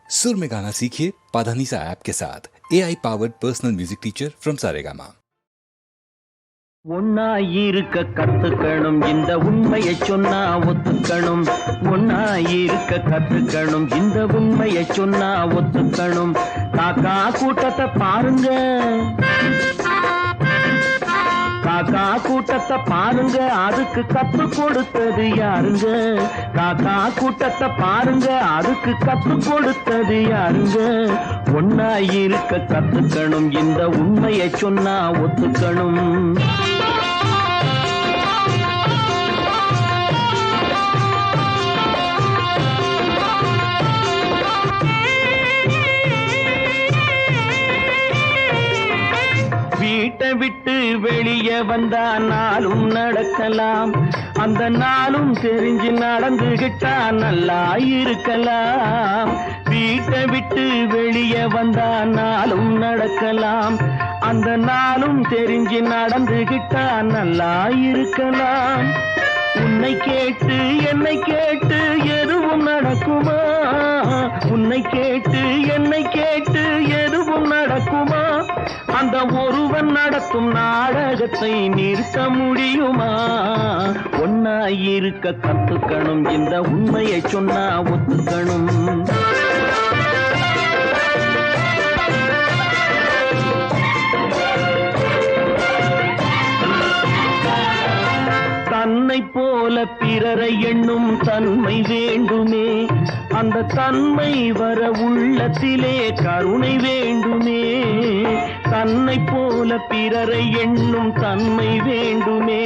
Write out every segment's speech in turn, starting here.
सुर में गाना सीखिए पाधानीसा ऐप के साथ AI powered personal music teacher from Saregama. ஒன்னாயிருக்க கத்துக்கணும் இந்த உண்மையை சொன்னா ஒத்துக்கணும் ஒன்னாயிருக்க கத்துக்கணும் இந்த உண்மையை சொன்னா ஒத்துக்கணும் காக்கா கூட்டத்தை பாருங்க காக்கா கூட்டத்தை பாருங்க அதுக்கு கத்து கொடுத்தது யாருங்க காக்கா கூட்டத்தை பாருங்க அதுக்கு கத்து கொடுத்தது யாருங்க ஒன்னாயிருக்க கத்துக்கணும் இந்த உண்மையை சொன்னா ஒத்துக்கணும் வீட்டை விட்டு வெளியே வந்தா நாளும் நடக்கலாம் அந்த நாளும் தெரிஞ்சு நடந்துகிட்டா நல்லா இருக்கலாம் வீட்டை விட்டு வெளியே வந்தா நாளும் நடக்கலாம் அந்த நாளும் தெரிஞ்சு நடந்துகிட்டா நல்லா இருக்கலாம் உன்னை கேட்டு என்னை கேட்டு எதுவும் நடக்குமா உன்னை கேட்டு என்னை கேட்டு எதுவும் நடக்குமா அந்த ஒருவன் நடத்தும் நாடகத்தை நிறுத்த முடியுமா ஒன்னாயிருக்க கத்துக்கணும் இந்த உண்மையை சொன்னா ஒத்துக்கணும் தன்னை போல பிறரை எண்ணும் தன்மை வேண்டுமே அந்த தன்மை வர உள்ளத்திலே கருணை வேண்டுமே தன்னை போல பிறரை எண்ணும் தன்மை வேண்டுமே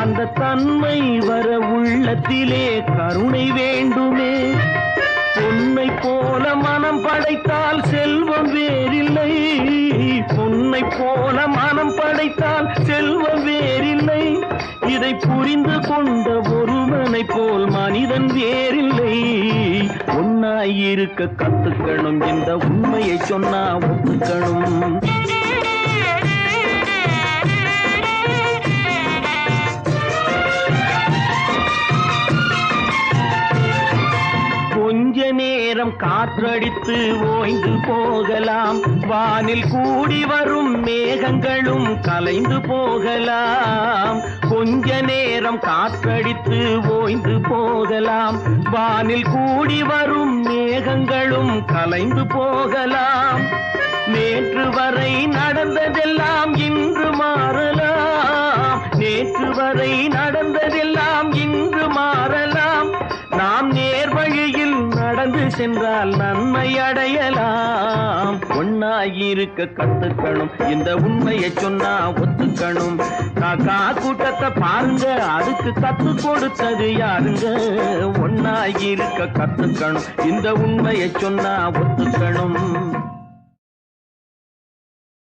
அந்த தன்மை வர உள்ளத்திலே கருணை வேண்டுமே பொன்னை போல மனம் படைத்தால் செல்வம் வேறில்லை பொன்னை போல மனம் படைத்தால் செல்வம் வேறில்லை இதை புரிந்து கொண்ட ஒருவனை போல் மனிதன் வேறில்லை ஒன்னாயிருக்க கத்துக்கணும் இந்த உண்மையை சொன்னா ஒத்துக்கணும் கொஞ்ச நேரம் காற்றடித்து ஓய்ந்து போகலாம் வானில் கூடி வரும் மேகங்களும் கலைந்து போகலாம் கொஞ்ச நேரம் காற்றடித்து ஓய்ந்து போகலாம் வானில் கூடி வரும் மேகங்களும் கலைந்து போகலாம் நேற்று வரை நடந்ததெல்லாம் இன்று மாறலாம் நேற்று வரை நடந்ததெல்லாம் இன்று மாறலாம் நாம் நேர்வழியில் நடந்து சென்றால் நன்மை அடையலாம் ஒன்னாயிருக்க கத்துக்கணும் இந்த உண்மையை சொன்னா ஒத்துக்கணும் காக்கா கூட்டத்தை பாருங்க அதுக்கு கத்து கொடுத்தது யாருங்க ஒன்னாயிருக்க கத்துக்கணும் இந்த உண்மையை சொன்னா ஒத்துக்கணும்